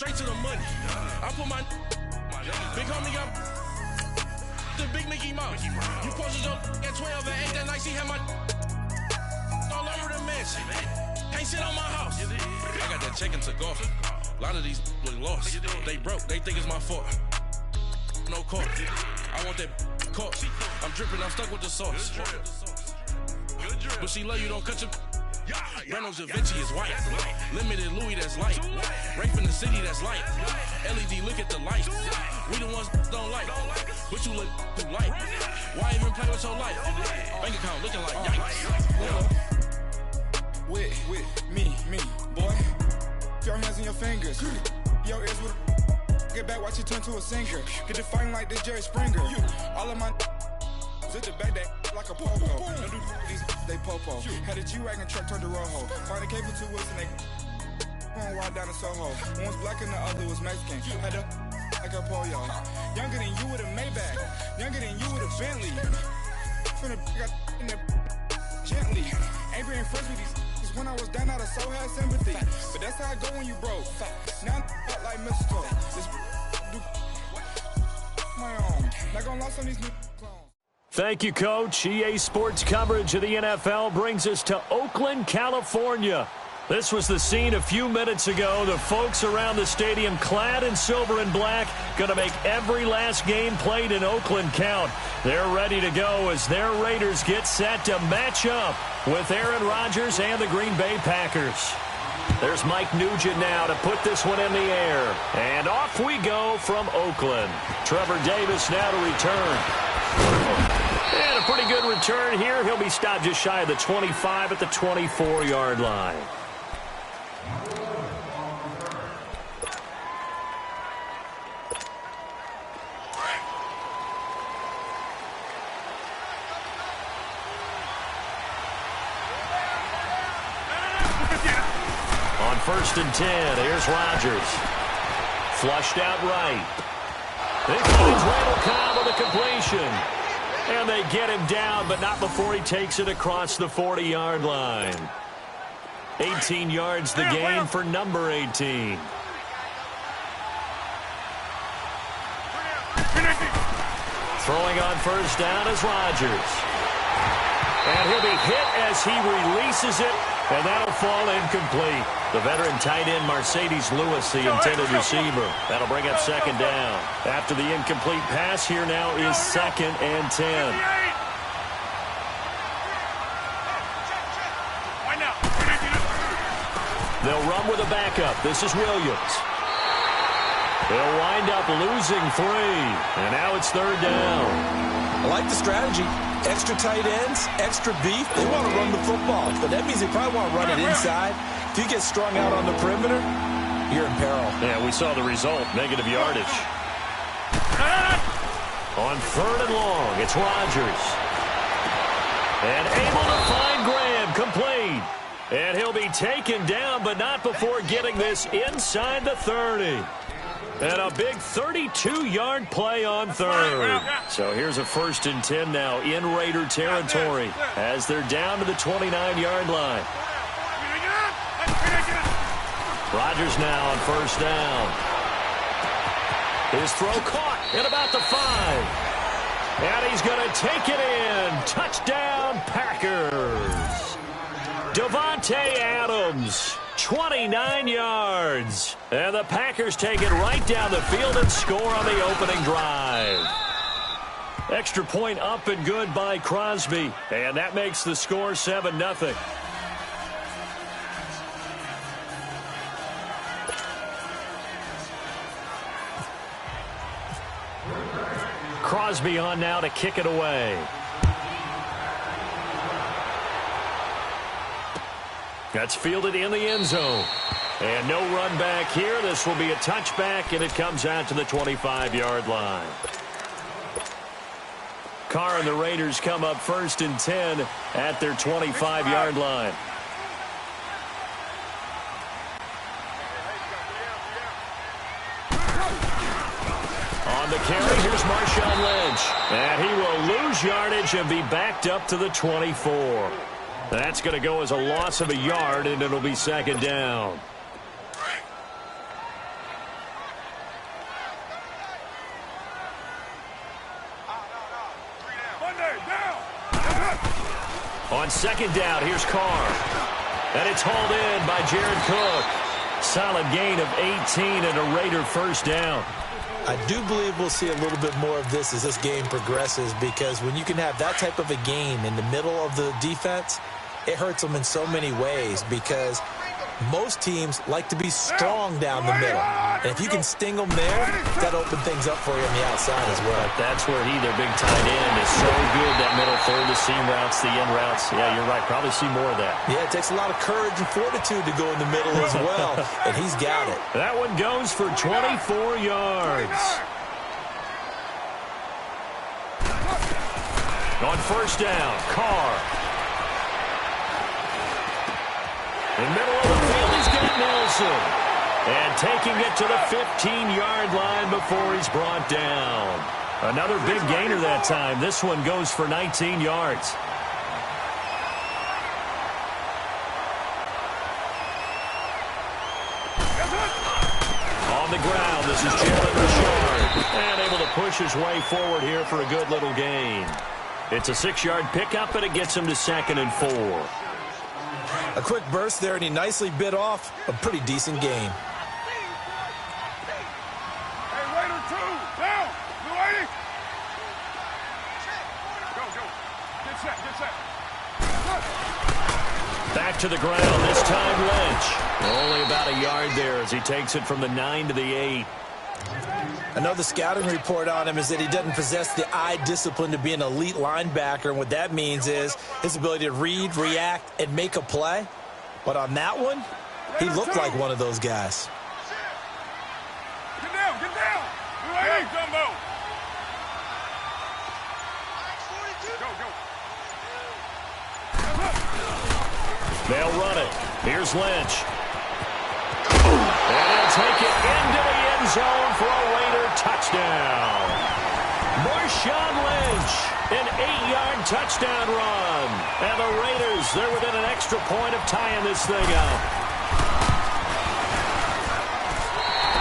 straight to the money. I put my big homie up the big Mickey Mouse. You posted up at 12 and 8 that night. She had my all over the mansion. Can't sit on my house. I got that check and took off. A lot of these look lost. They broke. They think it's my fault. No court. I want that court. I'm dripping. I'm stuck with the sauce. But she love you. Don't cut your. Brando Javinci is white. Limited Louis, that's light. Rape in the city, that's light. LED, look at the light. We the ones don't like. But you look too light. Why even play with so light? Bank account looking like yikes. With me, boy. Your hands and your fingers. Your ears with a get back, watch you turn to a singer. Get the fighting like this Jerry Springer. All of my zip the back that like a popo. Don't do these they popo. Had a G-Wagon truck turned to Rojo. Find a cable 2 wheels and they going wild down in Soho. One was black and the other was Mexican. Had a like a pollo. Younger than you with a Maybach. Younger than you with a Bentley. From the got in the gently. Ain't been friends with these. When I was down, I so had sympathy. But that's how I go when you broke. Now I'm like mistletoe. This my own. Not gonna lost on these new clones. Thank you, Coach. EA Sports coverage of the NFL brings us to Oakland, California. This was the scene a few minutes ago. The folks around the stadium clad in silver and black going to make every last game played in Oakland count. They're ready to go as their Raiders get set to match up with Aaron Rodgers and the Green Bay Packers. There's Mike Nugent now to put this one in the air. And off we go from Oakland. Trevor Davis now to return. And a pretty good return here. He'll be stopped just shy of the 25 at the 24-yard line. On 1st and 10, here's Rodgers. Flushed out right. He finds Randall Cobb with a completion. And they get him down, but not before he takes it across the 40-yard line. 18 yards the gain for number 18. Throwing on 1st down is Rodgers. And he'll be hit as he releases it, and that'll fall incomplete. The veteran tight end Mercedes Lewis, the intended receiver. That'll bring up 2nd down. After the incomplete pass, here now is 2nd and 10. They'll run with a backup. This is Williams. They'll wind up losing 3. And now it's 3rd down. I like the strategy. Extra tight ends, extra beef. They want to run the football, but that means they probably want to run it inside. If you get strung out on the perimeter, you're in peril. Yeah, we saw the result. Negative yardage. On 3rd and long, it's Rodgers. And able to find Graham, complete. And he'll be taken down, but not before getting this inside the 30. And a big 32-yard play on 3rd. So here's a 1st and 10 now in Raider territory as they're down to the 29-yard line. Rodgers now on 1st down. His throw caught at about the 5. And he's going to take it in. Touchdown, Packers. Davante Adams, 29 yards. And the Packers take it right down the field and score on the opening drive. Extra point up and good by Crosby. And that makes the score 7-0. Crosby on now to kick it away. That's fielded in the end zone. And no run back here. This will be a touchback, and it comes out to the 25-yard line. Carr and the Raiders come up 1st and 10 at their 25-yard line. On the carry, here's Marshawn Lynch. And he will lose yardage and be backed up to the 24. That's going to go as a loss of a yard, and it'll be 2nd down. On second down, here's Carr. And it's hauled in by Jared Cook. Solid gain of 18 and a Raider first down. I do believe we'll see a little bit more of this as this game progresses, because when you can have that type of a game in the middle of the defense, it hurts them in so many ways, because most teams like to be strong down the middle. And if you can sting them there, that opens things up for you on the outside as well. That's where their big tight end, is so good, that middle third, the seam routes, the in routes. Yeah, you're right. Probably see more of that. Yeah, it takes a lot of courage and fortitude to go in the middle as well, and he's got it. That one goes for 24 yards. On first down, Carr. In the middle of the field, he's got Nelson. And taking it to the 15-yard line before he's brought down. Another big gainer that time. This one goes for 19 yards. On the ground, this is Jalen Richard. And able to push his way forward here for a good little gain. It's a 6-yard pickup, and it gets him to 2nd and 4. A quick burst there, and he nicely bit off a pretty decent game. Hey, Raider 2, down, Blue 80. Go. Get set. Back to the ground, this time Lynch. Only about a yard there as he takes it from the 9 to the 8. I know the scouting report on him is that he doesn't possess the eye discipline to be an elite linebacker, and what that means is his ability to read, react, and make a play. But on that one, he looked like one of those guys. Get down. Hey, Dumbo. Go. They'll run it. Here's Lynch. And he'll take it into the end zone for a Raider touchdown. Marshawn Lynch, an 8-yard touchdown run. And the Raiders, they're within an extra point of tying this thing up.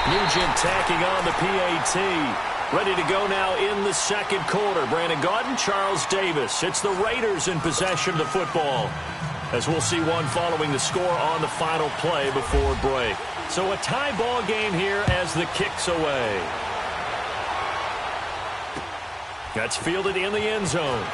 Nugent tacking on the PAT. Ready to go now in the second quarter. Brandon Gaudin, Charles Davis. It's the Raiders in possession of the football, as we'll see one following the score on the final play before break. So a tie ball game here as the kick's away. That's fielded in the end zone.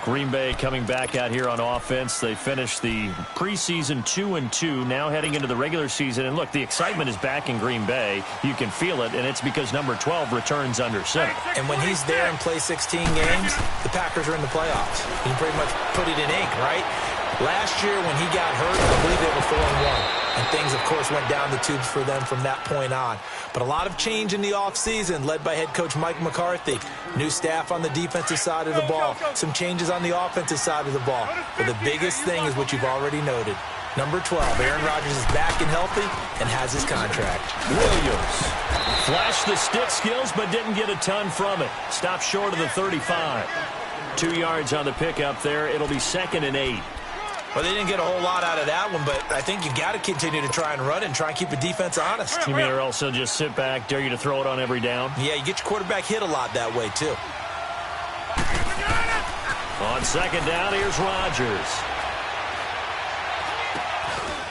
Green Bay coming back out here on offense. They finished the preseason 2-2, now heading into the regular season. And look, the excitement is back in Green Bay. You can feel it, and it's because number 12 returns under center. And when he's there and plays 16 games, the Packers are in the playoffs. You can pretty much put it in ink, right? Last year when he got hurt, I believe they were 4-1. And things, of course, went down the tubes for them from that point on. But a lot of change in the offseason, led by head coach Mike McCarthy. New staff on the defensive side of the ball. Some changes on the offensive side of the ball. But the biggest thing is what you've already noted. Number 12, Aaron Rodgers is back and healthy and has his contract. Williams flashed the stick skills but didn't get a ton from it. Stopped short of the 35. 2 yards on the pickup there. It'll be 2nd and 8. Well, they didn't get a whole lot out of that one, but I think you got to continue to try and run it and try and keep the defense honest. You mean or else they'll just sit back, dare you to throw it on every down? Yeah, you get your quarterback hit a lot that way, too. On second down, here's Rodgers.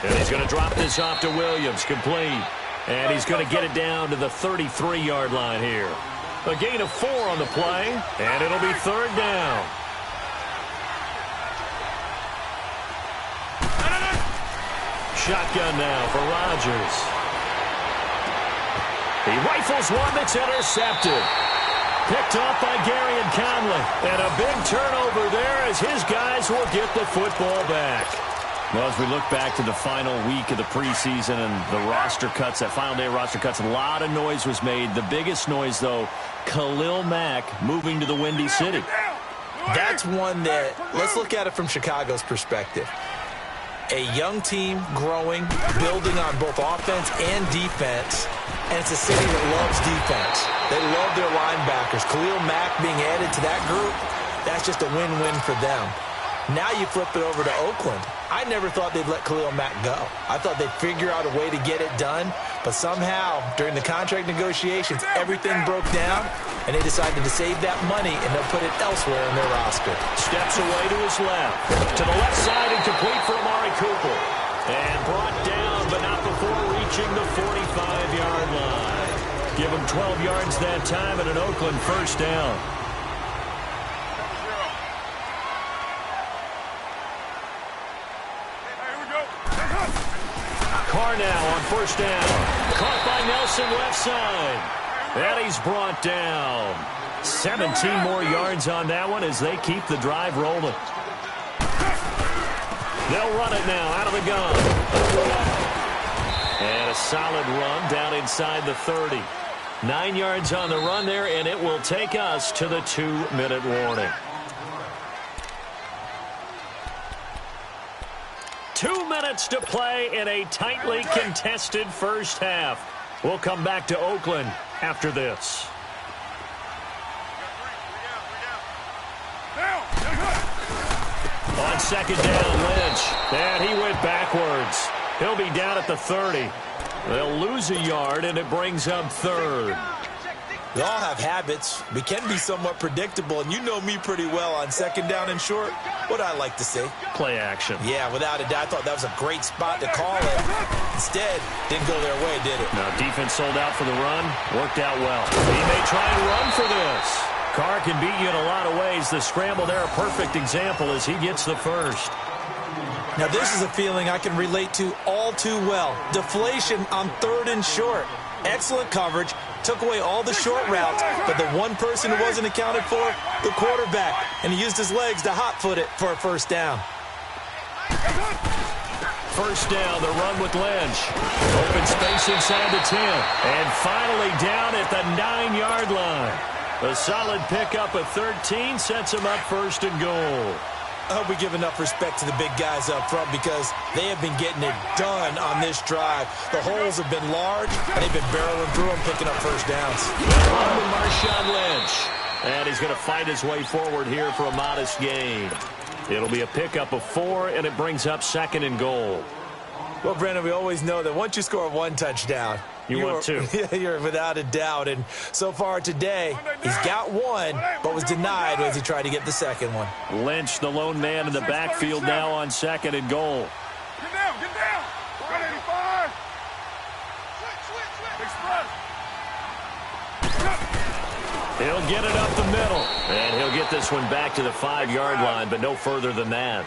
And he's going to drop this off to Williams, complete. And he's going to get it down to the 33-yard line here. A gain of 4 on the play, and it'll be 3rd down. Shotgun now for Rodgers. He rifles one that's intercepted. Picked off by Gary and Conley. And a big turnover there as his guys will get the football back. Well, as we look back to the final week of the preseason and the roster cuts, that final day of roster cuts, a lot of noise was made. The biggest noise, though, Khalil Mack moving to the Windy City. That's one that, let's look at it from Chicago's perspective. A young team growing, building on both offense and defense, and it's a city that loves defense. They love their linebackers. Khalil Mack being added to that group, that's just a win-win for them. Now you flip it over to Oakland. I never thought they'd let Khalil Mack go. I thought they'd figure out a way to get it done, But somehow, during the contract negotiations, everything broke down, and they decided to save that money, and they'll put it elsewhere in their roster. Steps away to his left. To the left side and complete for Amari Cooper. And brought down, but not before reaching the 45-yard line. Give him 12 yards that time and an Oakland first down. Carr now on first down. Caught by Nelson left side. And he's brought down. 17 more yards on that one as they keep the drive rolling. They'll run it now out of the gun. And a solid run down inside the 30. 9 yards on the run there, and it will take us to the 2-minute warning. 2 minutes to play in a tightly contested first half. We'll come back to Oakland after this. On second down, Lynch. And he went backwards. He'll be down at the 30. They'll lose a yard, and it brings up third. We all have habits. We can be somewhat predictable, and you know me pretty well on second down and short. What I like to say? Play action. Yeah, without a doubt. I thought that was a great spot to call it. Instead, didn't go their way, did it? No, defense sold out for the run. Worked out well. He may try and run for this. Carr can beat you in a lot of ways. The scramble there, a perfect example as he gets the first. Now, this is a feeling I can relate to all too well. Deflation on third and short. Excellent coverage. Took away all the short routes, but the one person who wasn't accounted for, the quarterback. And he used his legs to hot-foot it for a first down. First down, the run with Lynch. Open space inside the 10. And finally down at the 9-yard line. A solid pickup of 13 sets him up first and goal. I hope we give enough respect to the big guys up front because they have been getting it done on this drive. The holes have been large, and they've been barreling through them, picking up first downs. On to Marshawn Lynch. And he's going to fight his way forward here for a modest gain. It'll be a pickup of 4, and it brings up second and goal. Well, Brandon, we always know that once you score one touchdown, you want two. You're without a doubt. And so far today, he's got one, but was denied as he tried to get the second one. Lynch, the lone man in the backfield now on second and goal. Get down, get down. 185. Express. He'll get it up the middle. And he'll get this one back to the 5-yard line, but no further than that.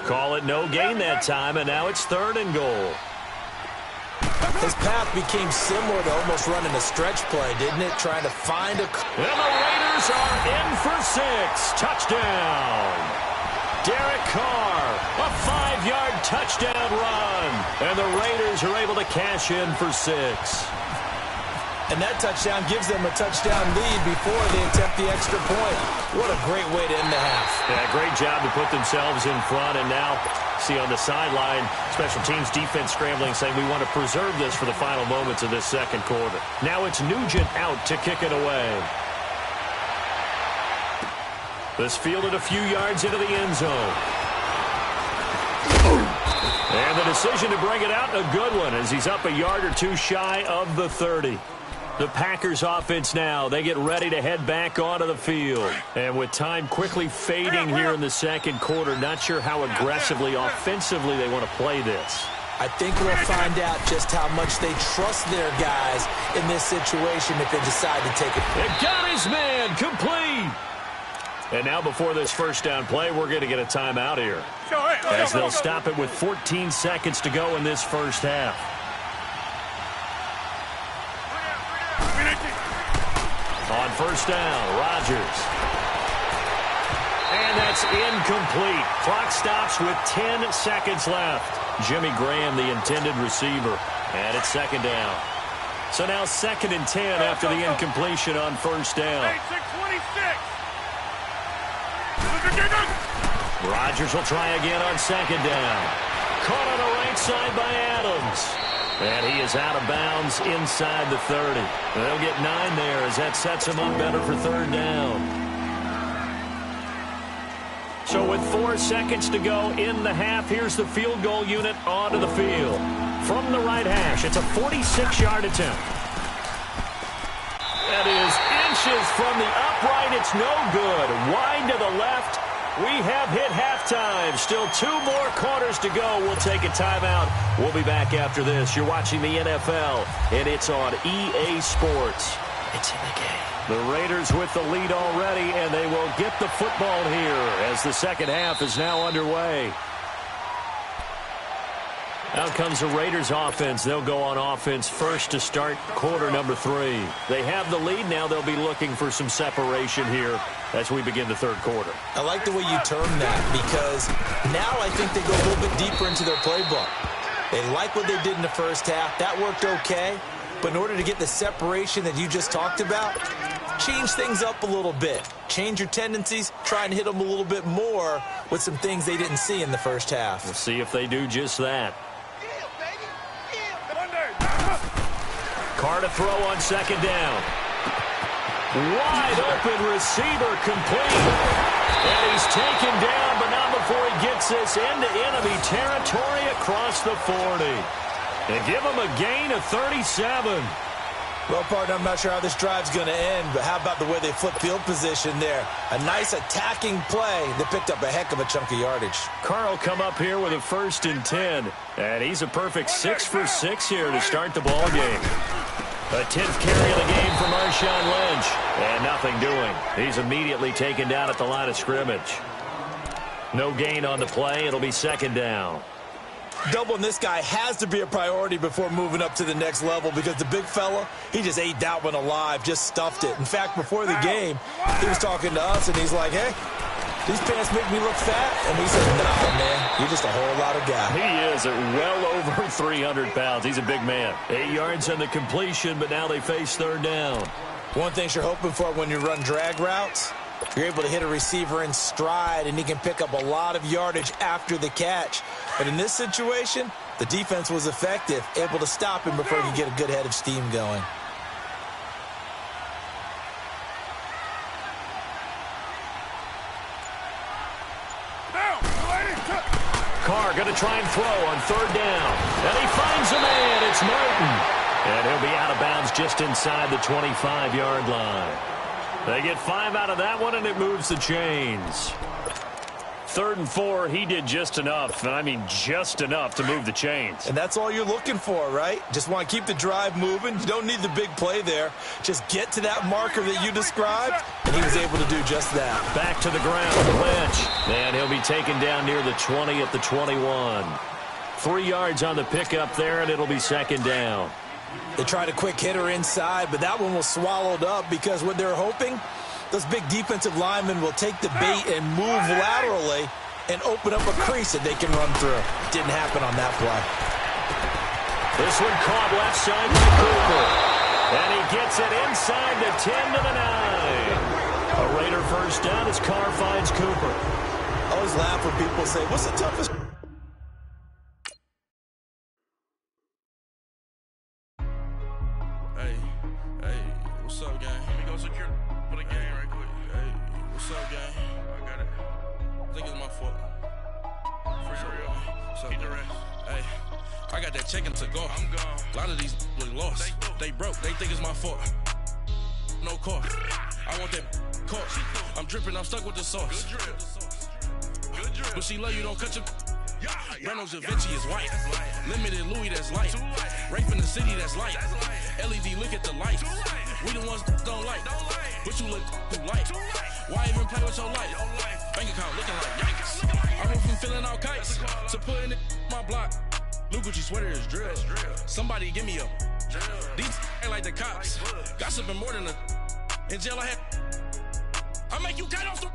Call it no gain that time, and now it's third and goal. His path became similar to almost running a stretch play, didn't it? Trying to find a... And the Raiders are in for 6. Touchdown. Derek Carr, a 5-yard touchdown run. And the Raiders are able to cash in for 6. And that touchdown gives them a touchdown lead before they attempt the extra point. What a great way to end the half. Yeah, great job to put themselves in front. And now, see on the sideline, special teams defense scrambling, saying we want to preserve this for the final moments of this second quarter. Now it's Nugent out to kick it away. This fielded a few yards into the end zone. And the decision to bring it out, a good one, as he's up a yard or two shy of the 30. The Packers offense now, they get ready to head back onto the field. And with time quickly fading here in the second quarter, not sure how aggressively, offensively they want to play this. I think we'll find out just how much they trust their guys in this situation if they decide to take it. It got his man, complete. And now before this first down play, we're going to get a timeout here, as they'll stop it with 14 seconds to go in this first half. On first down, Rodgers. And that's incomplete. Clock stops with 10 seconds left. Jimmy Graham, the intended receiver. And it's second down. So now second and 10 after the incompletion on first down. Rodgers will try again on second down. Caught on the right side by Adams. And he is out of bounds inside the 30. They'll get 9 there as that sets him up better for third down. So with 4 seconds to go in the half, here's the field goal unit onto the field. from the right hash. It's a 46-yard attempt. That is inches from the upright. It's no good. Wide to the left. We have hit halftime. Still 2 more quarters to go. We'll take a timeout. We'll be back after this. You're watching the NFL, and it's on EA Sports. It's in the game. The Raiders with the lead already, and they will get the football here as the second half is now underway. Out comes the Raiders offense. They'll go on offense first to start quarter number 3. They have the lead. Now they'll be looking for some separation here as we begin the third quarter. I like the way you term that because now I think they go a little bit deeper into their playbook. They like what they did in the first half. That worked okay. But in order to get the separation that you just talked about, change things up a little bit. Change your tendencies. Try and hit them a little bit more with some things they didn't see in the first half. We'll see if they do just that. Carr to throw on second down. Wide open receiver complete. And he's taken down, but not before he gets this into enemy territory across the 40. They give him a gain of 37. Well, partner, I'm not sure how this drive's going to end, but how about the way they flip field position there? A nice attacking play that picked up a heck of a chunk of yardage. Carr will come up here with a 1st and 10. And he's a perfect 6 for 6 here to start the ball game. A 10th carry of the game for Marshawn Lynch. And nothing doing. He's immediately taken down at the line of scrimmage. No gain on the play. It'll be second down. Doubling this guy has to be a priority before moving up to the next level because the big fella, he just ate that one alive, just stuffed it. In fact, before the game, he was talking to us, and he's like, hey, these pants make me look fat. And we said, nah, man, you're just a whole lot of guy. He is at well over 300 pounds. He's a big man. 8 yards on the completion, but now they face third down. One thing you're hoping for when you run drag routes, you're able to hit a receiver in stride, and he can pick up a lot of yardage after the catch. But in this situation, the defense was effective, able to stop him before he could get a good head of steam going. Carr going to try and throw on third down. And he finds a man. It's Martin. And he'll be out of bounds just inside the 25-yard line. They get 5 out of that one, and it moves the chains. 3rd and 4, he did just enough, and I mean just enough to move the chains. And that's all you're looking for, right? Just want to keep the drive moving. You don't need the big play there. Just get to that marker that you described, and he was able to do just that. Back to the ground, Lynch. And he'll be taken down near the 20 at the 21. 3 yards on the pickup there, and it'll be second down. They tried a quick hitter inside, but that one was swallowed up because what they're hoping, those big defensive linemen will take the bait and move laterally and open up a crease that they can run through. Didn't happen on that play. This one caught left side by Cooper. And he gets it inside the 10 to the 9. A Raider first down as Carr finds Cooper. I always laugh when people say, what's the toughest? What's up, gang? Let me go secure for the game right quick. Hey, what's up, gang? I got it. I think it's my fault. For real. Keep the rest. Hey, I got that check-in to go. I'm gone. A lot of these look lost. They broke. They think it's my fault. No car. I want that car. I'm dripping. I'm stuck with the sauce. Good drip. Good drip. But she love you. Don't cut your... Reynolds Da Vinci is white. Limited Louis, that's light. Rape in the city, that's light. LED, look at the lights. We the ones don't like. But you look too light. Why even play with your life? Bank account looking like yikes. I went from filling out kites to putting it in my block. Blue Gucci sweater is drill. Somebody give me a. These ain't like the cops. Gossiping more than a. In jail I had. I make you cut off the.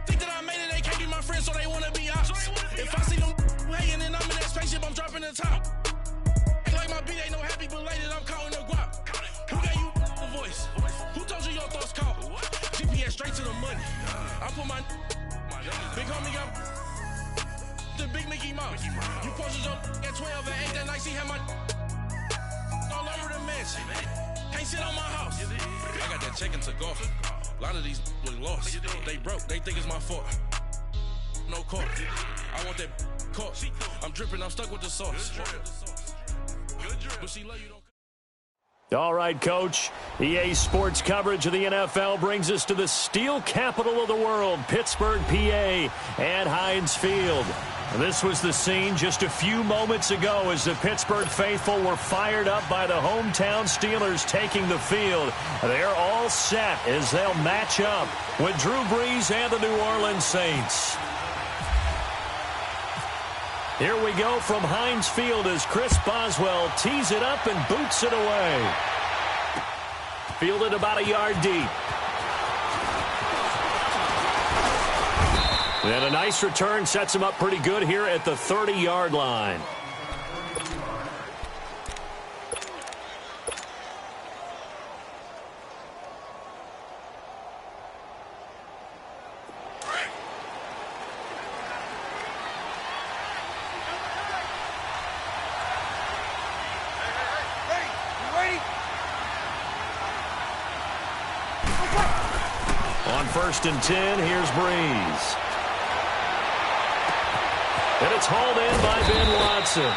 Think that I made it, they can't be my friends, so they wanna be ops. If I see them hating and I'm in that spaceship, I'm dropping the top. Ain't like my beat ain't no happy belated, I'm counting the guap. Who gave you the voice? Who told you your thoughts count? GPS straight to the money. I put my big homie up the big Mickey Mouse. You posted your at 12 and 8 that night, see how my all over the mansion. Can't sit on my house. I got that check-in to golf. A lot of these look lost. They broke. They think it's my fault. No car. I I want that cost. I'm dripping, I'm stuck with the sauce. Good drip. But she love you, don't. All right, Coach. EA Sports coverage of the NFL brings us to the steel capital of the world, Pittsburgh, PA, at Heinz Field. This was the scene just a few moments ago as the Pittsburgh faithful were fired up by the hometown Steelers taking the field. They're all set as they'll match up with Drew Brees and the New Orleans Saints. Here we go from Heinz Field as Chris Boswell tees it up and boots it away. Fielded about a yard deep. And a nice return sets him up pretty good here at the 30-yard line. On 1st and 10, here's Brees. And it's hauled in by Ben Watson.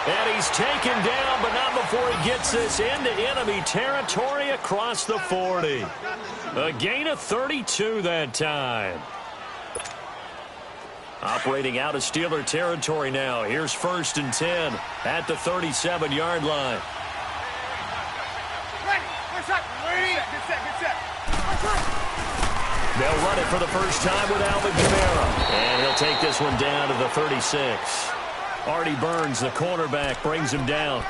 And he's taken down, but not before he gets this into enemy territory across the 40. A gain of 32 that time. Operating out of Steeler territory now. Here's 1st and 10 at the 37-yard line. They'll run it for the first time with Alvin Kamara. And he'll take this one down to the 36. Artie Burns, the cornerback, brings him down.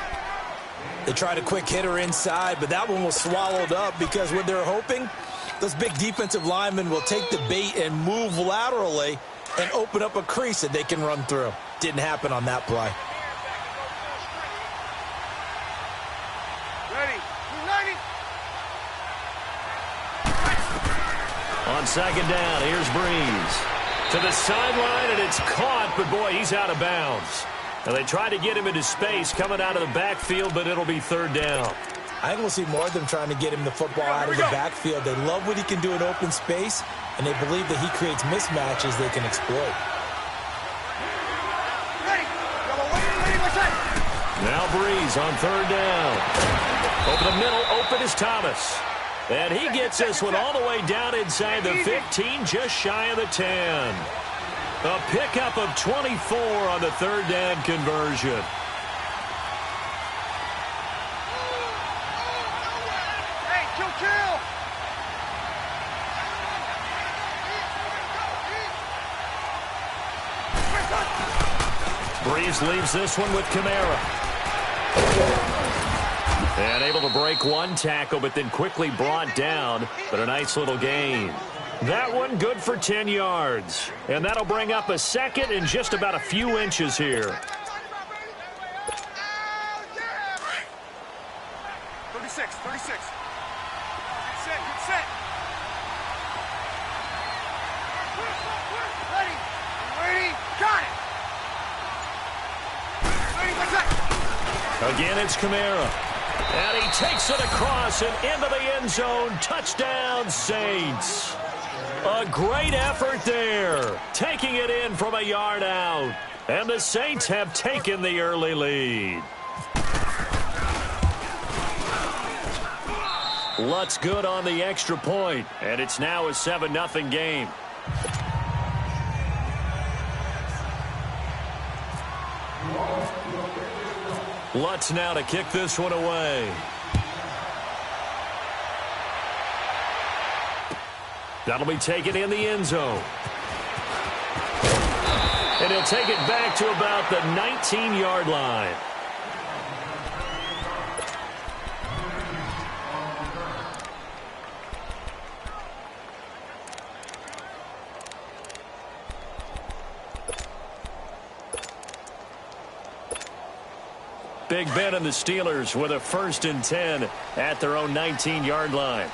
They tried a quick hitter inside, but that one was swallowed up because what they're hoping, those big defensive linemen will take the bait and move laterally and open up a crease that they can run through. Didn't happen on that play. On 2nd down, here's Brees. To the sideline, and it's caught, but boy, he's out of bounds. Now they tried to get him into space coming out of the backfield, but it'll be 3rd down. I think we'll see more of them trying to get him the football out of the backfield. They love what he can do in open space, and they believe that he creates mismatches they can exploit. Now Brees on 3rd down. Over the middle, open is Thomas. And he gets this one all the way down inside the 15, just shy of the 10. A pickup of 24 on the 3rd down conversion. Brees leaves this one with Kamara. And able to break one tackle, but then quickly brought down. But a nice little gain. That one good for 10 yards. And that'll bring up a 2nd and just about a few inches here. 36. Good set. Ready. Got it. Again, it's Kamara. And he takes it across and into the end zone. Touchdown, Saints. A great effort there. Taking it in from a yard out. And the Saints have taken the early lead. Lutz good on the extra point. And it's now a 7-0 game. Lutz now to kick this one away. That'll be taken in the end zone. And he'll take it back to about the 19-yard line. Big Ben and the Steelers with a 1st and 10 at their own 19-yard line.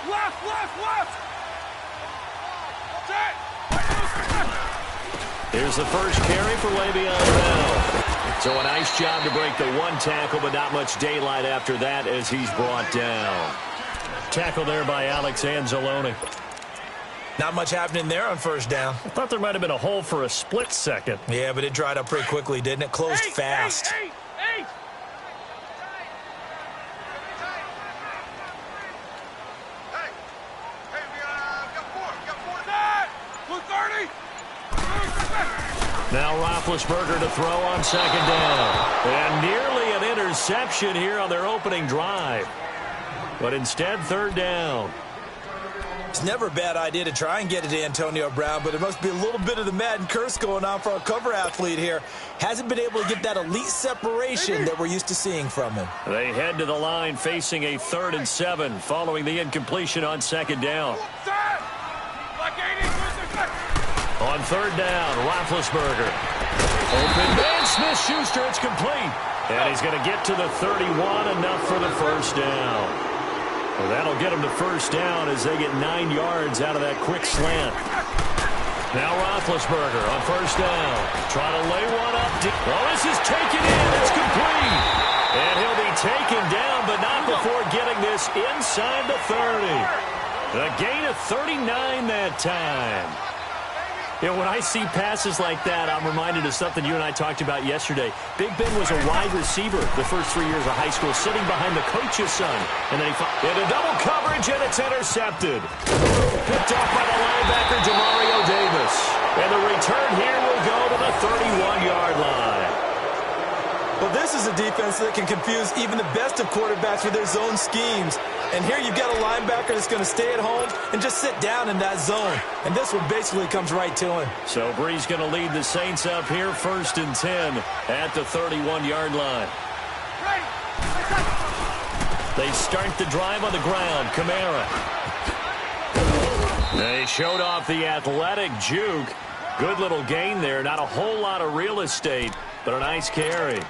Left. Here's the first carry for Le'Veon Bell. So a nice job to break the one tackle, but not much daylight after that as he's brought down. Tackle there by Alex Anzalone. Not much happening there on first down. I thought there might have been a hole for a split second. Yeah, but it dried up pretty quickly, didn't it? Closed fast. Eight. Now Roethlisberger to throw on second down. And nearly an interception here on their opening drive. But instead, third down. It's never a bad idea to try and get it to Antonio Brown, but it must be a little bit of the Madden curse going on for our cover athlete here. Hasn't been able to get that elite separation that we're used to seeing from him. They head to the line facing a 3rd and 7 following the incompletion on second down. On third down, Roethlisberger. Open man, Smith-Schuster, it's complete. And he's going to get to the 31, enough for the first down. Well, that'll get him to first down as they get 9 yards out of that quick slant. Now Roethlisberger on first down. Trying to lay one up. Well, this is taken in. It's complete. And he'll be taken down, but not before getting this inside the 30. A gain of 39 that time. You know, when I see passes like that, I'm reminded of something you and I talked about yesterday. Big Ben was a wide receiver the first 3 years of high school, sitting behind the coach's son. And then he into double coverage, and it's intercepted. Picked off by the linebacker, Demario Davis. And the return here will go to the 31-yard line. Well, this is a defense that can confuse even the best of quarterbacks with their zone schemes. And here you've got a linebacker that's going to stay at home and just sit down in that zone. And this one basically comes right to him. So Brees going to lead the Saints up here, 1st and 10 at the 31-yard line. They start the drive on the ground. Kamara. They showed off the athletic juke. Good little gain there. Not a whole lot of real estate, but a nice carry.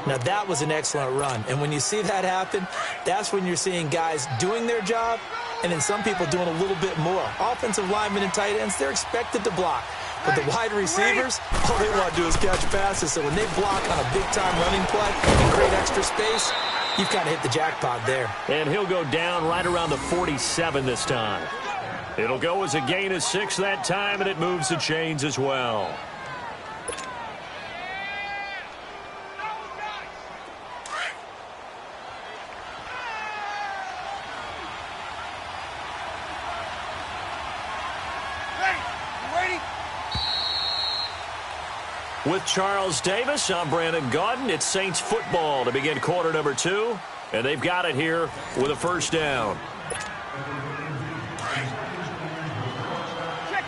Now, that was an excellent run. And when you see that happen, that's when you're seeing guys doing their job and then some people doing a little bit more. Offensive linemen and tight ends, they're expected to block. But the wide receivers, all they want to do is catch passes. So when they block on a big-time running play and create extra space, you've kind of hit the jackpot there. And he'll go down right around the 47 this time. It'll go as a gain of 6 that time, and it moves the chains as well. With Charles Davis, I'm Brandon Gaudin. It's Saints football to begin quarter number 2. And they've got it here with a first down. Check.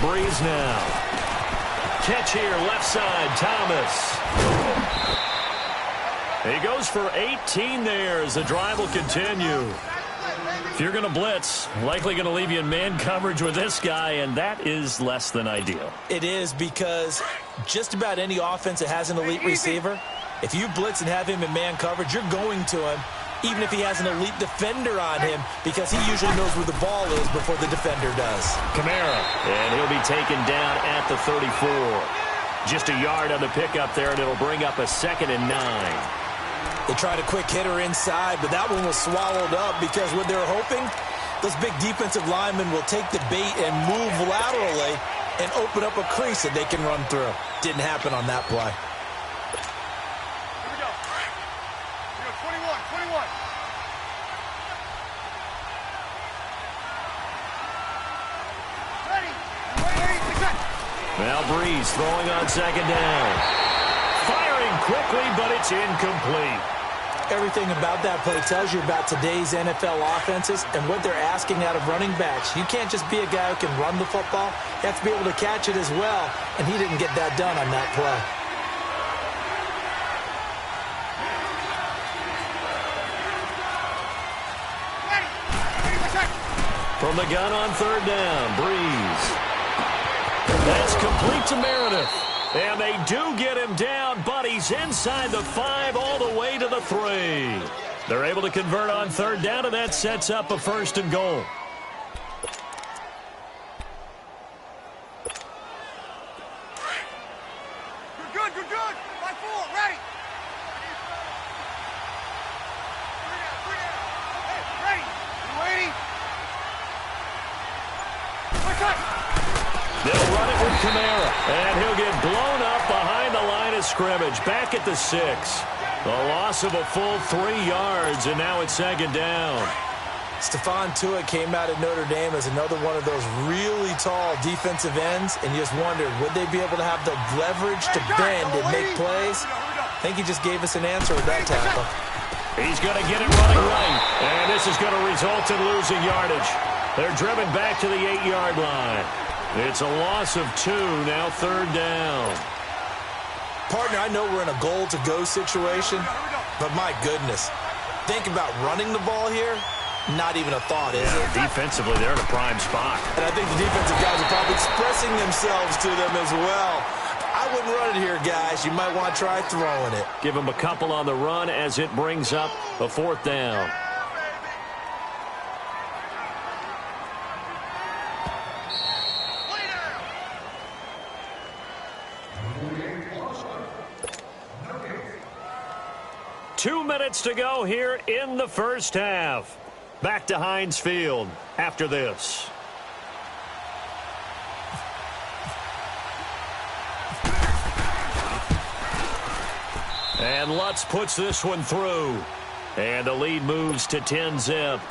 Brees now. Catch here, left side, Thomas. He goes for 18 there as the drive will continue. If you're going to blitz, likely going to leave you in man coverage with this guy, and that is less than ideal. It is, because just about any offense that has an elite receiver, if you blitz and have him in man coverage, you're going to him, even if he has an elite defender on him, because he usually knows where the ball is before the defender does. Kamara, and he'll be taken down at the 34. Just a yard on the pickup there, and it'll bring up a 2nd and 9. They tried a quick hitter inside, but that one was swallowed up because what they're hoping, those big defensive linemen will take the bait and move laterally and open up a crease that they can run through. Didn't happen on that play. Here we go. 21. Now Brees throwing on second down. Firing quickly, but it's incomplete. Everything about that play tells you about today's NFL offenses and what they're asking out of running backs. You can't just be a guy who can run the football. You have to be able to catch it as well, and he didn't get that done on that play. From the gun on third down, Brees. That's complete to Meredith. And they do get him down, but he's inside the 5 all the way to the 3. They're able to convert on third down, and that sets up a 1st and goal. Good. 5-4, ready. Kamara, and he'll get blown up behind the line of scrimmage. Back at the 6. The loss of a full 3 yards, and now it's second down. Stephon Tuitt came out of Notre Dame as another one of those really tall defensive ends, and you just wondered, would they be able to have the leverage to bend and make plays? I think he just gave us an answer with that tackle. He's going to get it running right, and this is going to result in losing yardage. They're driven back to the 8-yard line. It's a loss of 2, now third down. Partner, I know we're in a goal-to-go situation, but my goodness, think about running the ball here. Not even a thought, is it? Defensively, they're in a prime spot. And I think the defensive guys are probably expressing themselves to them as well. I wouldn't run it here, guys. You might want to try throwing it. Give them a couple on the run as it brings up a 4th down. Two minutes to go here in the first half. Back to Heinz Field after this. And Lutz puts this one through. And the lead moves to 10-zip.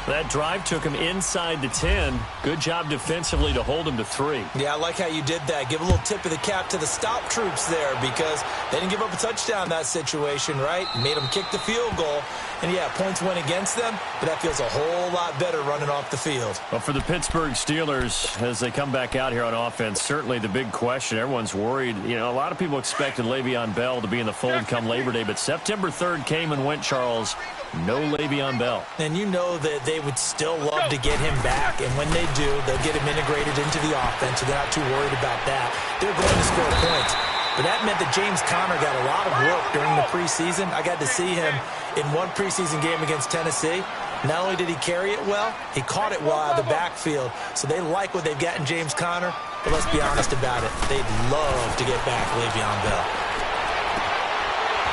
That drive took him inside the 10. Good job defensively to hold him to 3. Yeah, I like how you did that. Give a little tip of the cap to the stop troops there because they didn't give up a touchdown in that situation, right? Made them kick the field goal. And, yeah, points went against them, but that feels a whole lot better running off the field. Well, for the Pittsburgh Steelers, as they come back out here on offense, certainly the big question, everyone's worried. You know, a lot of people expected Le'Veon Bell to be in the fold come Labor Day, but September 3rd came and went, Charles. No Le'Veon Bell. And you know that they would still love to get him back, and when they do, they'll get him integrated into the offense, so they're not too worried about that. They're going to score points. But that meant that James Conner got a lot of work during the preseason. I got to see him in one preseason game against Tennessee. Not only did he carry it well, he caught it well out of the backfield. So they like what they've got in James Conner, but let's be honest about it. They'd love to get back Le'Veon Bell.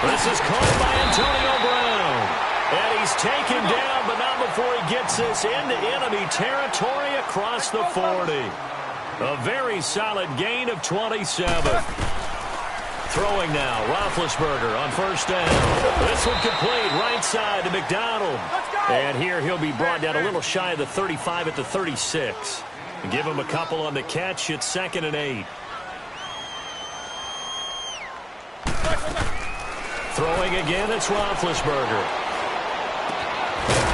This is caught by Antonio Brown. And he's taken down, but not before he gets this into enemy territory across the 40. A very solid gain of 27. Throwing now, Roethlisberger on first down. This one complete, right side to McDonald. And here he'll be brought down a little shy of the 35 at the 36. Give him a couple on the catch. It's 2nd and 8. Throwing again, it's Roethlisberger.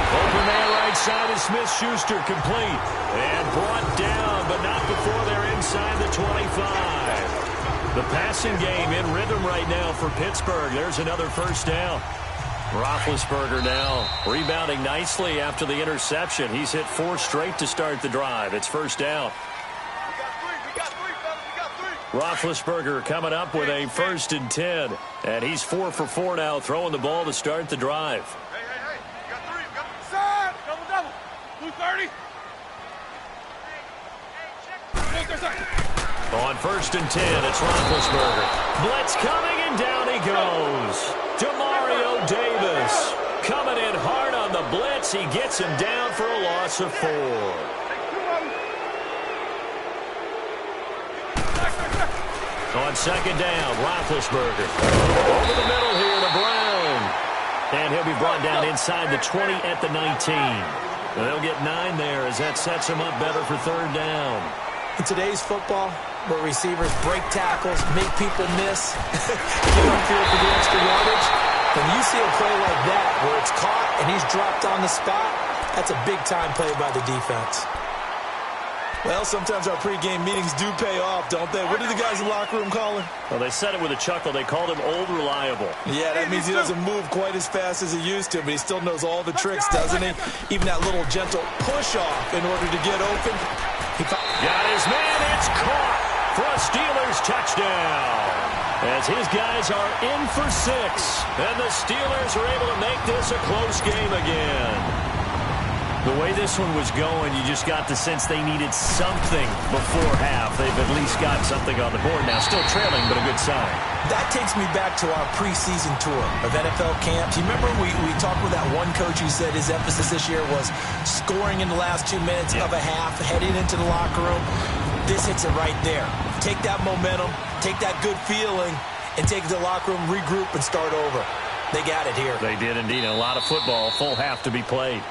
Open man right side is Smith-Schuster, complete. And brought down, but not before they're inside the 25. The passing game in rhythm right now for Pittsburgh. There's another first down. Roethlisberger now rebounding nicely after the interception. He's hit 4 straight to start the drive. It's first down. We got three, fellas. We got 3. Roethlisberger coming up with a 1st and 10. And he's 4 for 4 now, throwing the ball to start the drive. Hey. We got 3. We got side. Double. 230. On 1st and 10, it's Roethlisberger. Blitz coming, and down he goes. Demario Davis coming in hard on the blitz. He gets him down for a loss of 4. On 2nd down, Roethlisberger. Over the middle here to Brown. And he'll be brought down inside the 20 at the 19. And they'll get 9 there as that sets him up better for 3rd down. In today's football, where receivers break tackles, make people miss, get upfield for the extra yardage, when you see a play like that where it's caught and he's dropped on the spot, that's a big-time play by the defense. Well, sometimes our pregame meetings do pay off, don't they? What do the guys in the locker room call him? Well, they said it with a chuckle. They called him Old Reliable. Yeah, that means he doesn't move quite as fast as he used to, but he still knows all the tricks, doesn't he? Even that little gentle push-off in order to get open. Got his man. It's caught for a Steelers touchdown. As his guys are in for 6. And the Steelers are able to make this a close game again. The way this one was going, you just got the sense they needed something before half. They've at least got something on the board now. Still trailing, but a good sign. That takes me back to our preseason tour of NFL camp. Do you remember we talked with that one coach who said his emphasis this year was scoring in the last 2 minutes of a half, heading into the locker room? This hits it right there. Take that momentum, take that good feeling, and take it to the locker room, regroup, and start over. They got it here. They did indeed. A lot of football, full half to be played.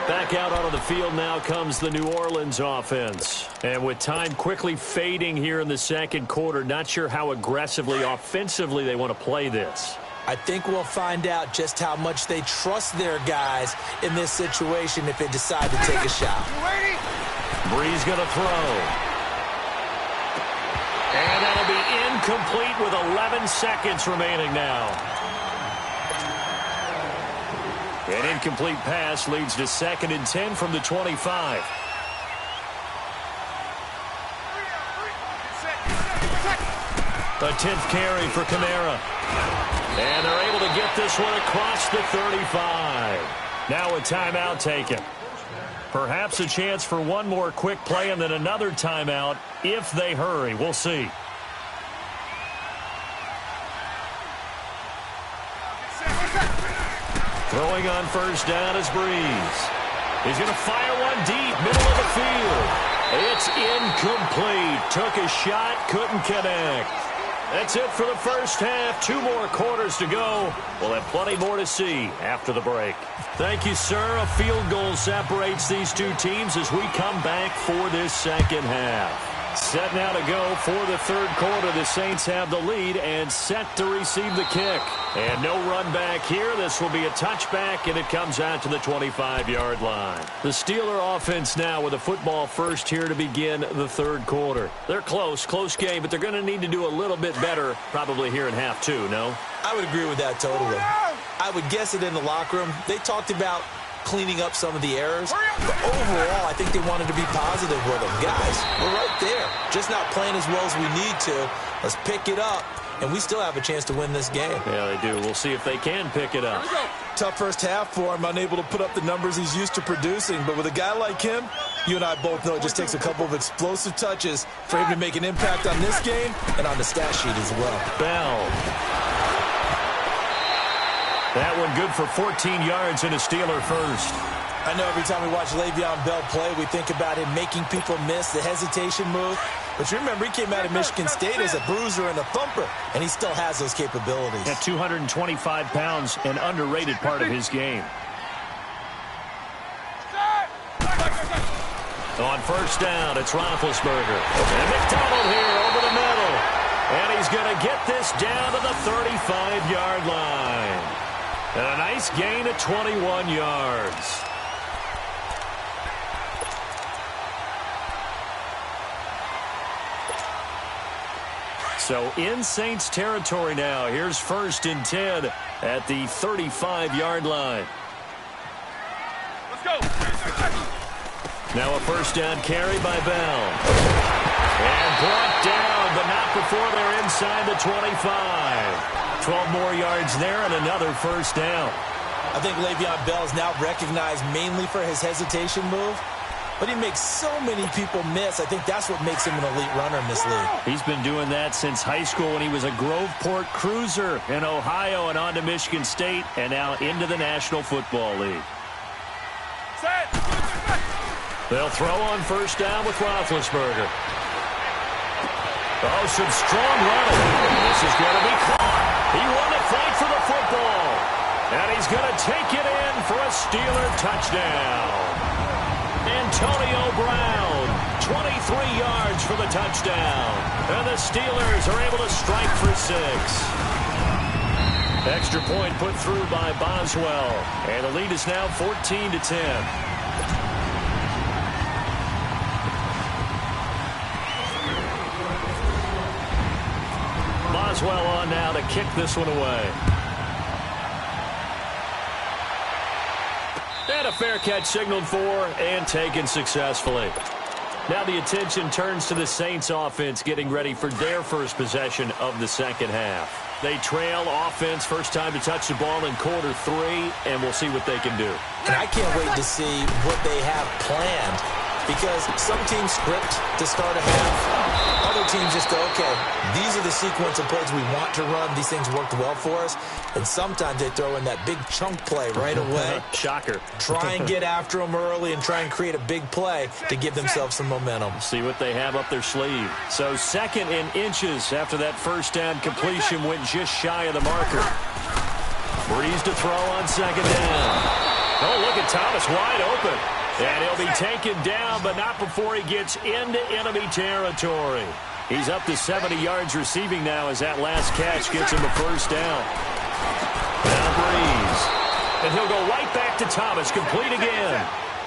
Back out onto the field now comes the New Orleans offense. And with time quickly fading here in the second quarter, not sure how aggressively, offensively they want to play this. I think we'll find out just how much they trust their guys in this situation if they decide to take a shot. Bree's going to throw. And that'll be incomplete with 11 seconds remaining now. An incomplete pass leads to 2nd and 10 from the 25. A 10th carry for Kamara. And they're able to get this one across the 35. Now a timeout taken. Perhaps a chance for one more quick play and then another timeout if they hurry. We'll see. Throwing on first down is Breeze. He's going to fire one deep, middle of the field. It's incomplete. Took a shot, couldn't connect. That's it for the first half. 2 more quarters to go. We'll have plenty more to see after the break. Thank you, sir. A field goal separates these two teams as we come back for this second half. Set now to go for the third quarter. The Saints have the lead and set to receive the kick. And no run back here. This will be a touchback, and it comes out to the 25-yard line. The Steeler offense now with a football first here to begin the third quarter. They're close game, but they're going to need to do a little bit better probably here in half 2, no? I would agree with that totally. I would guess it in the locker room. They talked about cleaning up some of the errors, but overall, I think they wanted to be positive with them. Guys, we're right there. Just not playing as well as we need to. Let's pick it up, and we still have a chance to win this game. Yeah, they do. We'll see if they can pick it up. Tough first half for him, unable to put up the numbers he's used to producing, but with a guy like him, you and I both know it just takes a couple of explosive touches for him to make an impact on this game and on the stat sheet as well. Bell. That one good for 14 yards and a Steeler first. I know every time we watch Le'Veon Bell play, we think about him making people miss the hesitation move. But you remember, he came out of Michigan State as a bruiser and a thumper, and he still has those capabilities. At 225 pounds, an underrated part of his game. On first down, it's Roethlisberger. And McDonald here over the middle. And he's going to get this down to the 35-yard line. And a nice gain of 21 yards. So in Saints territory now. Here's 1st and 10 at the 35-yard line. Let's go. Now a first down carry by Bell. And brought down, but not before they're inside the 25. 12 more yards there and another first down. I think Le'Veon Bell is now recognized mainly for his hesitation move, but he makes so many people miss. I think that's what makes him an elite runner in this league. He's been doing that since high school when he was a Groveport Cruiser in Ohio and on to Michigan State and now into the National Football League. Set. They'll throw on first down with Roethlisberger. Oh, some strong running. This is going to be caught. He won the fight for the football. And he's going to take it in for a Steeler touchdown. Antonio Brown, 23 yards for the touchdown. And the Steelers are able to strike for 6. Extra point put through by Boswell. And the lead is now 14-10. Boswell on now to kick this one away. And a fair catch signaled for and taken successfully. Now the attention turns to the Saints offense getting ready for their first possession of the second half. They trail offense, first time to touch the ball in quarter 3, and we'll see what they can do. And I can't wait to see what they have planned, because some teams script to start a half. Other teams just go, okay, these are the sequence of plays we want to run. These things worked well for us. And sometimes they throw in that big chunk play right away. Shocker. Try and get after them early and try and create a big play to give themselves some momentum. See what they have up their sleeve. So 2nd and inches after that first down completion went just shy of the marker. Breeze to throw on 2nd down. Oh, look at Thomas wide open. And he'll be taken down, but not before he gets into enemy territory. He's up to 70 yards receiving now as that last catch gets him a first down. Now Breeze. And he'll go right back to Thomas, complete again.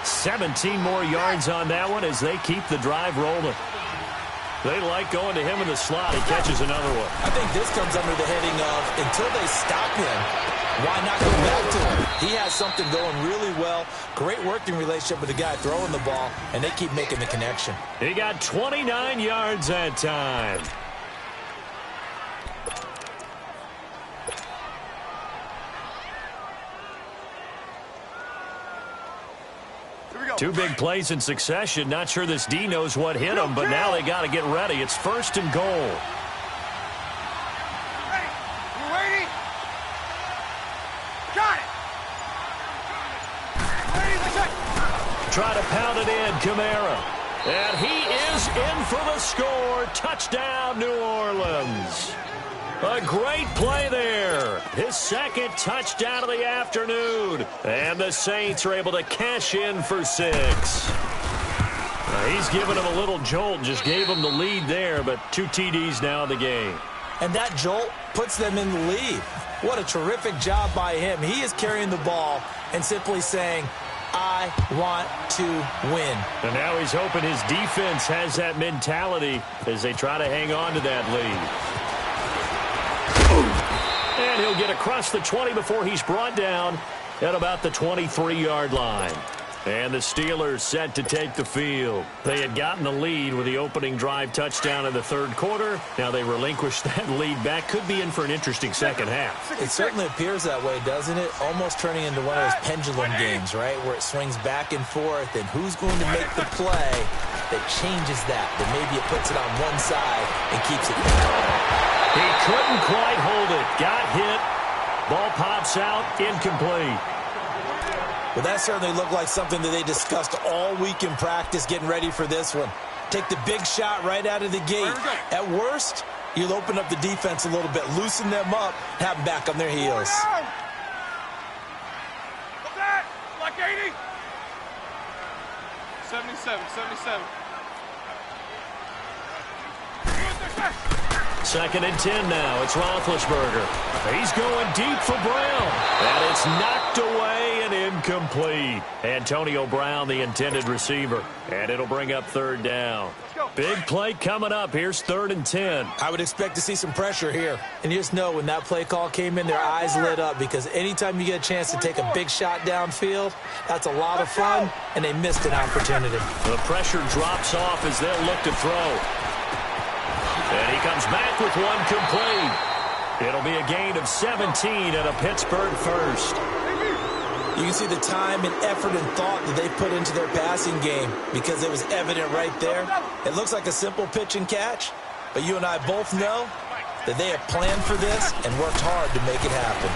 17 more yards on that one as they keep the drive rolling. They like going to him in the slot. He catches another one. I think this comes under the heading of, until they stop him, why not go back to him? He has something going really well. Great working relationship with the guy throwing the ball, and they keep making the connection. He got 29 yards that time. Two big plays in succession. Not sure this D knows what hit him, but now they got to get ready. It's 1st and goal. Try to pound it in, Kamara. And he is in for the score. Touchdown, New Orleans. A great play there. His 2nd touchdown of the afternoon. And the Saints are able to cash in for 6. He's giving him a little jolt. Just gave him the lead there, but 2 TDs now in the game. And that jolt puts them in the lead. What a terrific job by him. He is carrying the ball and simply saying, I want to win. And now he's hoping his defense has that mentality as they try to hang on to that lead. And he'll get across the 20 before he's brought down at about the 23-yard line. And the Steelers set to take the field. They had gotten the lead with the opening drive touchdown in the 3rd quarter. Now they relinquished that lead back. Could be in for an interesting second half. It certainly appears that way, doesn't it? Almost turning into one of those pendulum games, right? Where it swings back and forth, and who's going to make the play that changes that? That maybe it puts it on one side and keeps it there. He couldn't quite hold it. Got hit. Ball pops out. Incomplete. Well, that certainly looked like something that they discussed all week in practice getting ready for this one. Take the big shot right out of the gate. At worst, you'll open up the defense a little bit, loosen them up, have them back on their heels. What's that? Like 80? 77, 77. 2nd and 10 now. It's Roethlisberger. He's going deep for Brown. And it's knocked away and incomplete. Antonio Brown, the intended receiver. And it'll bring up 3rd down. Big play coming up. Here's 3rd and 10. I would expect to see some pressure here. And you just know when that play call came in, their eyes lit up, because anytime you get a chance to take a big shot downfield, that's a lot of fun, and they missed an opportunity. The pressure drops off as they'll look to throw. And he comes back with one complete. It'll be a gain of 17 and a Pittsburgh first. You can see the time and effort and thought that they put into their passing game, because it was evident right there. It looks like a simple pitch and catch, but you and I both know that they have planned for this and worked hard to make it happen.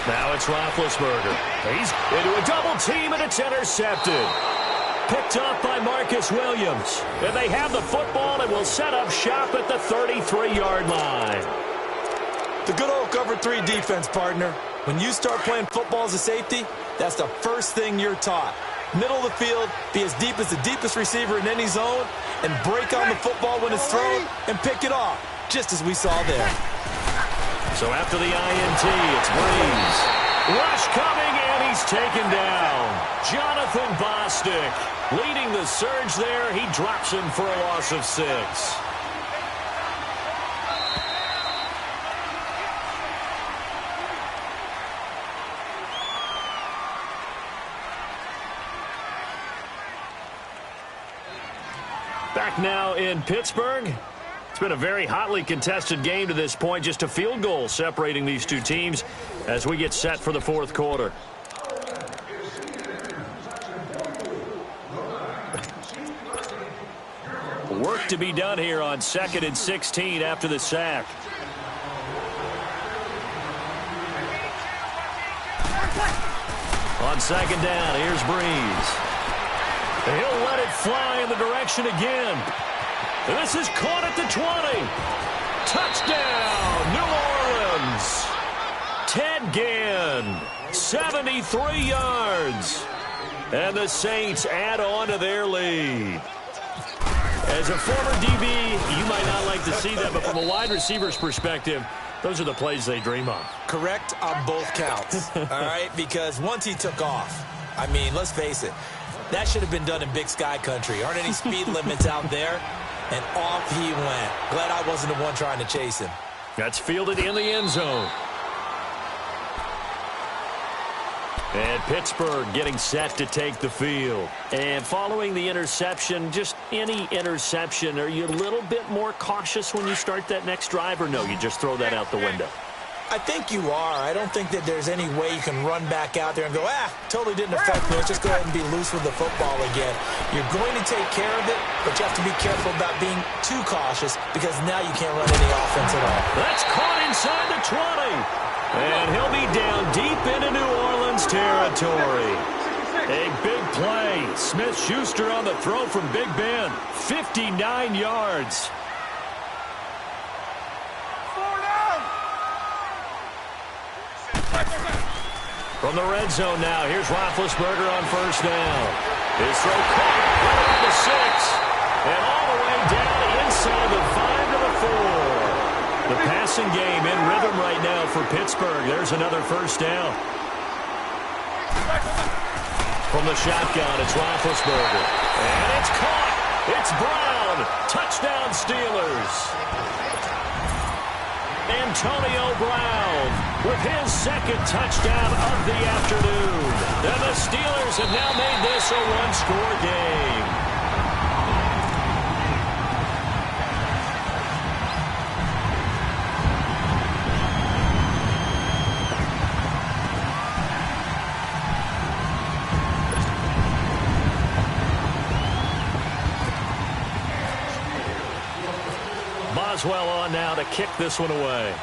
Now it's Roethlisberger. He's into a double team, and it's intercepted. Picked off by Marcus Williams. And they have the football and will set up shop at the 33-yard line. The good old cover 3 defense, partner. When you start playing football as a safety, that's the first thing you're taught. Middle of the field, be as deep as the deepest receiver in any zone, and break on the football when it's thrown and pick it off, just as we saw there. So after the INT, it's Breeze. Rush coming, and he's taken down. Jonathan Bostic leading the surge there. He drops him for a loss of 6. Back now in Pittsburgh. It's been a very hotly contested game to this point. Just a field goal separating these two teams as we get set for the 4th quarter. Work to be done here on 2nd and 16 after the sack. On 2nd down, here's Breeze. He'll let it fly in the direction again. And this is caught at the 20. Touchdown, New Orleans. Ted Ginn, 73 yards. And the Saints add on to their lead. As a former DB, you might not like to see that, but from a wide receiver's perspective, those are the plays they dream of. Correct on both counts, all right? Because once he took off, I mean, let's face it, that should have been done in Big Sky country. Aren't any speed limits out there? And off he went. Glad I wasn't the one trying to chase him. That's fielded in the end zone. And Pittsburgh getting set to take the field. And following the interception, just any interception, are you a little bit more cautious when you start that next drive, or no, you just throw that out the window? I think you are. I don't think that there's any way you can run back out there and go, totally didn't affect me. Let's just go ahead and be loose with the football again. You're going to take care of it, but you have to be careful about being too cautious because now you can't run any offense at all. That's caught inside the 20. And he'll be down deep into New Orleans territory. A big play. Smith-Schuster on the throw from Big Ben. 59 yards. From the red zone now, here's Roethlisberger on 1st down. His throw caught right around the 6. And all the way down inside the 5 to the 4. The passing game in rhythm right now for Pittsburgh. There's another 1st down. From the shotgun, it's Roethlisberger. And it's caught. It's Brown. Touchdown Steelers. Antonio Brown with his 2nd touchdown of the afternoon. And the Steelers have now made this a one-score game. Boswell on now to kick this one away.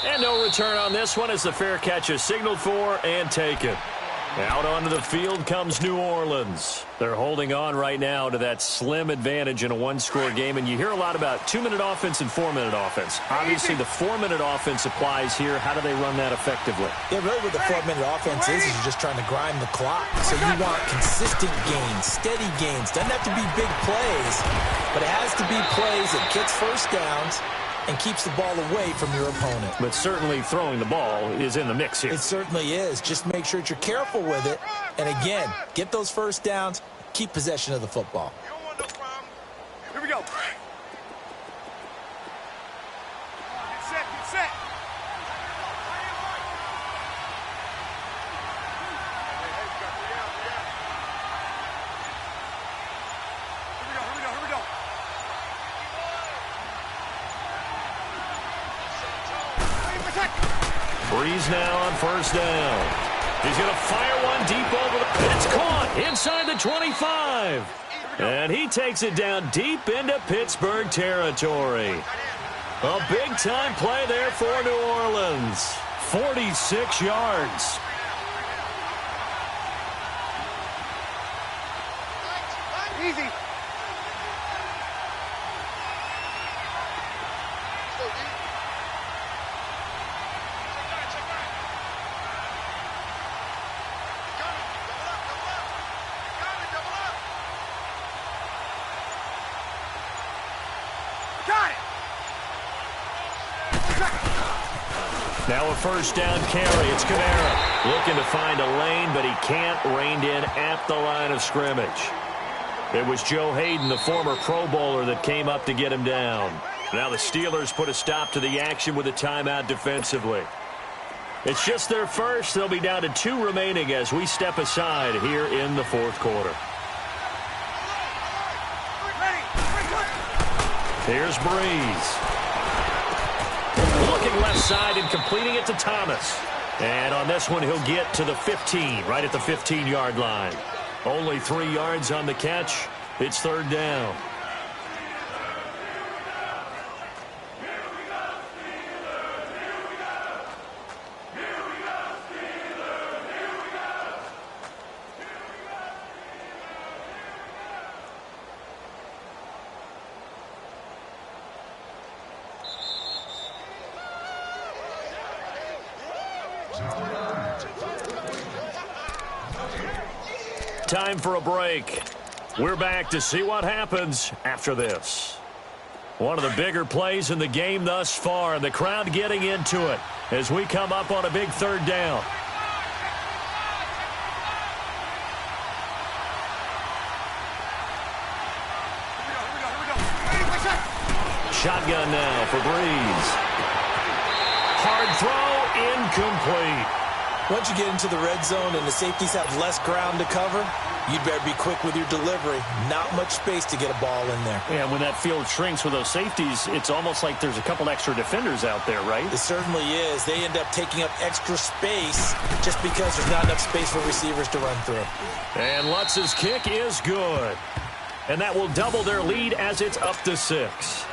And no return on this one as the fair catch is signaled for and taken. Out onto the field comes New Orleans. They're holding on right now to that slim advantage in a one-score game, and you hear a lot about 2-minute offense and 4-minute offense. Obviously, the 4-minute offense applies here. How do they run that effectively? Yeah, really what the 4-minute offense is you're just trying to grind the clock. So you want consistent gains, steady gains. Doesn't have to be big plays, but it has to be plays that gets 1st downs and keeps the ball away from your opponent. But certainly throwing the ball is in the mix here. It certainly is. Just make sure that you're careful with it. And again, get those 1st downs, keep possession of the football. You don't want no problem. Here we go. Get set, get set. Here we go. Breeze now on 1st down. He's going to fire one deep over the... It's caught inside the 25. And he takes it down deep into Pittsburgh territory. A big-time play there for New Orleans. 46 yards. Easy. Now a 1st down carry. It's Kamara looking to find a lane, but he can't. Reined in at the line of scrimmage. It was Joe Hayden, the former Pro Bowler, that came up to get him down. Now the Steelers put a stop to the action with a timeout defensively. It's just their first. They'll be down to 2 remaining as we step aside here in the 4th quarter. Here's Breeze. Looking left side and completing it to Thomas. And on this one, he'll get to the 15, right at the 15-yard line. Only 3 yards on the catch. It's third down. Time for a break. We're back to see what happens after this. One of the bigger plays in the game thus far, and the crowd getting into it as we come up on a big third down. Shotgun now for Breeze. Hard throw, incomplete. Once you get into the red zone and the safeties have less ground to cover, you'd better be quick with your delivery. Not much space to get a ball in there. Yeah, when that field shrinks with those safeties, it's almost like there's a couple extra defenders out there, right? It certainly is. They end up taking up extra space just because there's not enough space for receivers to run through. And Lutz's kick is good. And that will double their lead as it's up to 6.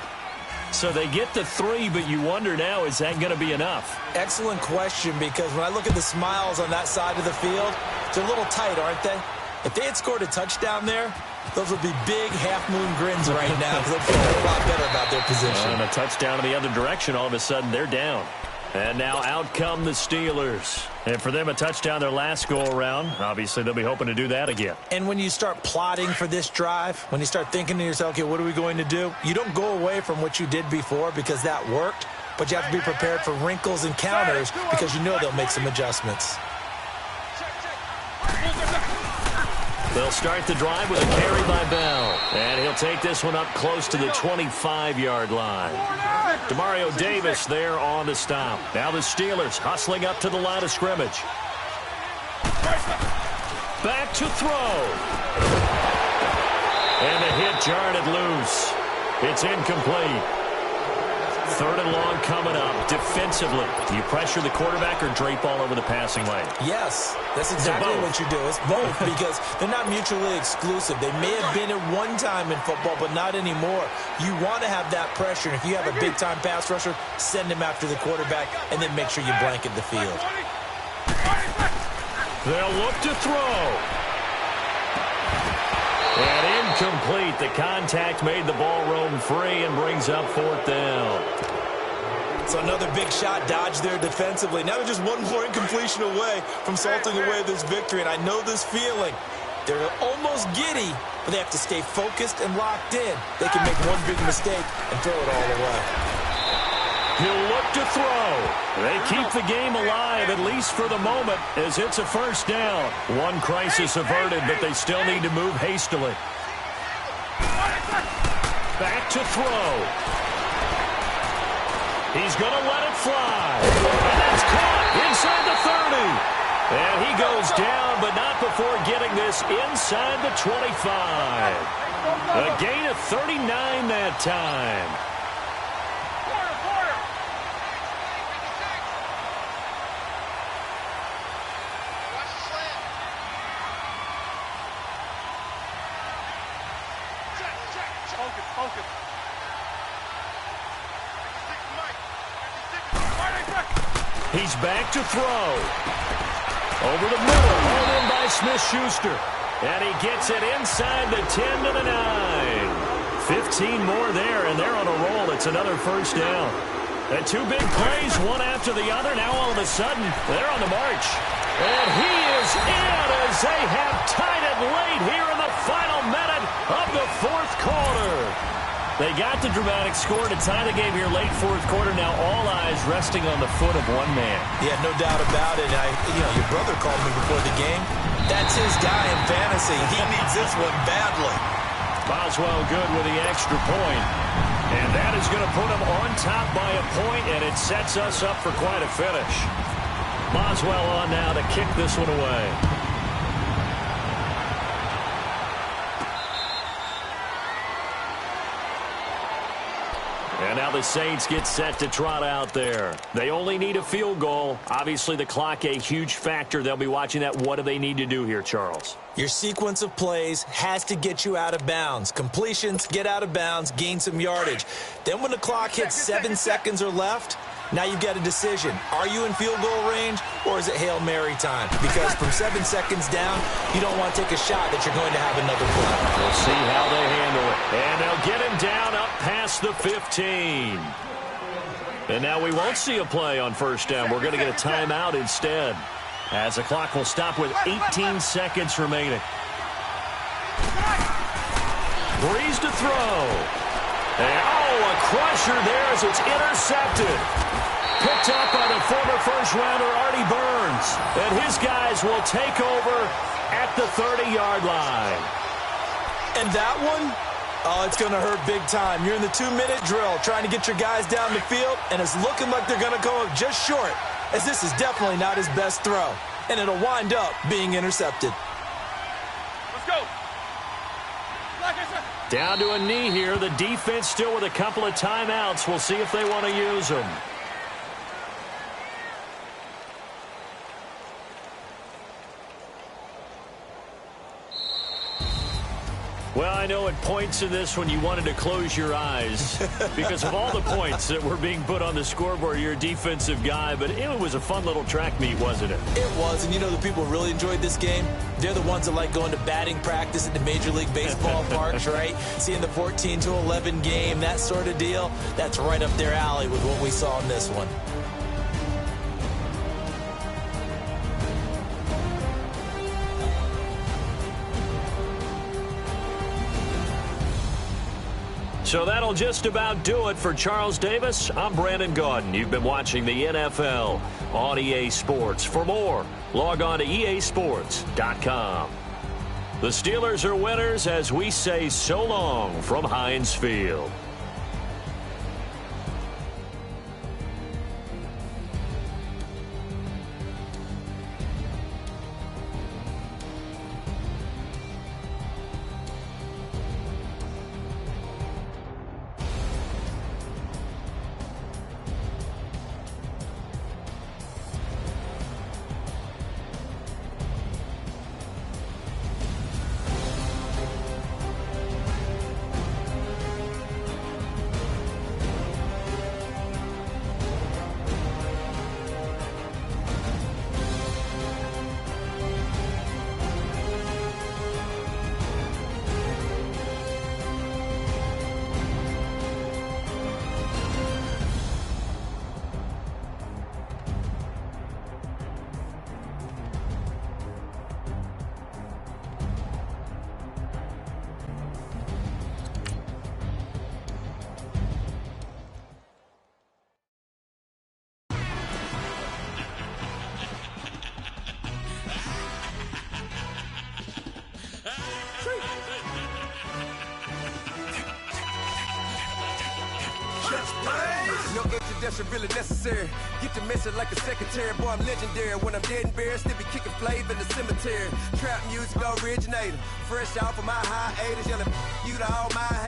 So they get to 3, but you wonder now, is that going to be enough? Excellent question, because when I look at the smiles on that side of the field, they're a little tight, aren't they? If they had scored a touchdown there, those would be big half-moon grins right now because they'd feel a whole lot better about their position. And a touchdown in the other direction, all of a sudden they're down. And now out come the Steelers. And for them, a touchdown their last go-around. Obviously, they'll be hoping to do that again. And when you start plotting for this drive, when you start thinking to yourself, okay, what are we going to do? You don't go away from what you did before because that worked, but you have to be prepared for wrinkles and counters because you know they'll make some adjustments. They'll start the drive with a carry by Bell. And he'll take this one up close to the 25-yard line. Demario Davis there on the stop. Now the Steelers hustling up to the line of scrimmage. Back to throw. And the hit jarred it loose. It's incomplete. Third and long coming up. Defensively, do you pressure the quarterback or drape all over the passing lane? Yes, that's exactly what you do. It's both because they're not mutually exclusive. They may have been at one time in football, but not anymore. You want to have that pressure. And if you have a big-time pass rusher, send him after the quarterback and then make sure you blanket the field. They'll look to throw. And incomplete. The contact made the ball roam free and brings up fourth down. So another big shot dodged there defensively. Now they're just one more incompletion away from salting away this victory. And I know this feeling. They're almost giddy, but they have to stay focused and locked in. They can make one big mistake and throw it all away. He'll look to throw. They keep the game alive, at least for the moment, as it's a first down. One crisis averted, but they still need to move hastily. Back to throw. He's going to let it fly. And that's caught inside the 30. And he goes down, but not before getting this inside the 25. A gain of 39 that time. He's back to throw. Over the middle, pulled in by Smith-Schuster. And he gets it inside the 10 to the 9. 15 more there, and they're on a roll. It's another first down. And two big plays, one after the other. Now all of a sudden, they're on the march. And he is in as they have tied it late here in the final minute of the fourth quarter. They got the dramatic score to tie the game here late fourth quarter. Now all eyes resting on the foot of one man. Yeah, no doubt about it. Your brother called me before the game. That's his guy in fantasy. He needs this one badly. Boswell good with the extra point. And that is going to put him on top by a point, and it sets us up for quite a finish. Boswell on now to kick this one away. And now the Saints get set to trot out there. They only need a field goal. Obviously, the clock a huge factor. They'll be watching that. What do they need to do here, Charles? Your sequence of plays has to get you out of bounds. Completions, get out of bounds, gain some yardage. Then when the clock hits 7 seconds or left, now you've got a decision. Are you in field goal range, or is it Hail Mary time? Because from 7 seconds down, you don't want to take a shot that you're going to have another play. We'll see how they handle it. And they'll get him down up past the 15. And now we won't see a play on first down. We're going to get a timeout instead, as the clock will stop with 18 seconds remaining. Breeze to throw. And, a crusher there as it's intercepted. Picked up by the former first-rounder Artie Burns. And his guys will take over at the 30-yard line. And that one, it's going to hurt big time. You're in the 2-minute drill trying to get your guys down the field, and it's looking like they're going to go just short, as this is definitely not his best throw. And it'll wind up being intercepted. Let's go. Down to a knee here. The defense still with a couple of timeouts. We'll see if they want to use them. Well, I know at points in this when you wanted to close your eyes because of all the points that were being put on the scoreboard. You're a defensive guy, but it was a fun little track meet, wasn't it? It was, and you know the people who really enjoyed this game? They're the ones that like going to batting practice at the Major League Baseball parks, right? Seeing the 14-11 game, that sort of deal. That's right up their alley with what we saw in this one. So that'll just about do it for Charles Davis. I'm Brandon Gaudin. You've been watching the NFL on EA Sports. For more, log on to easports.com. The Steelers are winners as we say so long from Heinz Field. No introduction really necessary. Get the message like a secretary. Boy, I'm legendary. When I'm dead and buried, still be kicking flavor in the cemetery. Trap music originator. Fresh off of my hiatus. Yelling you to all my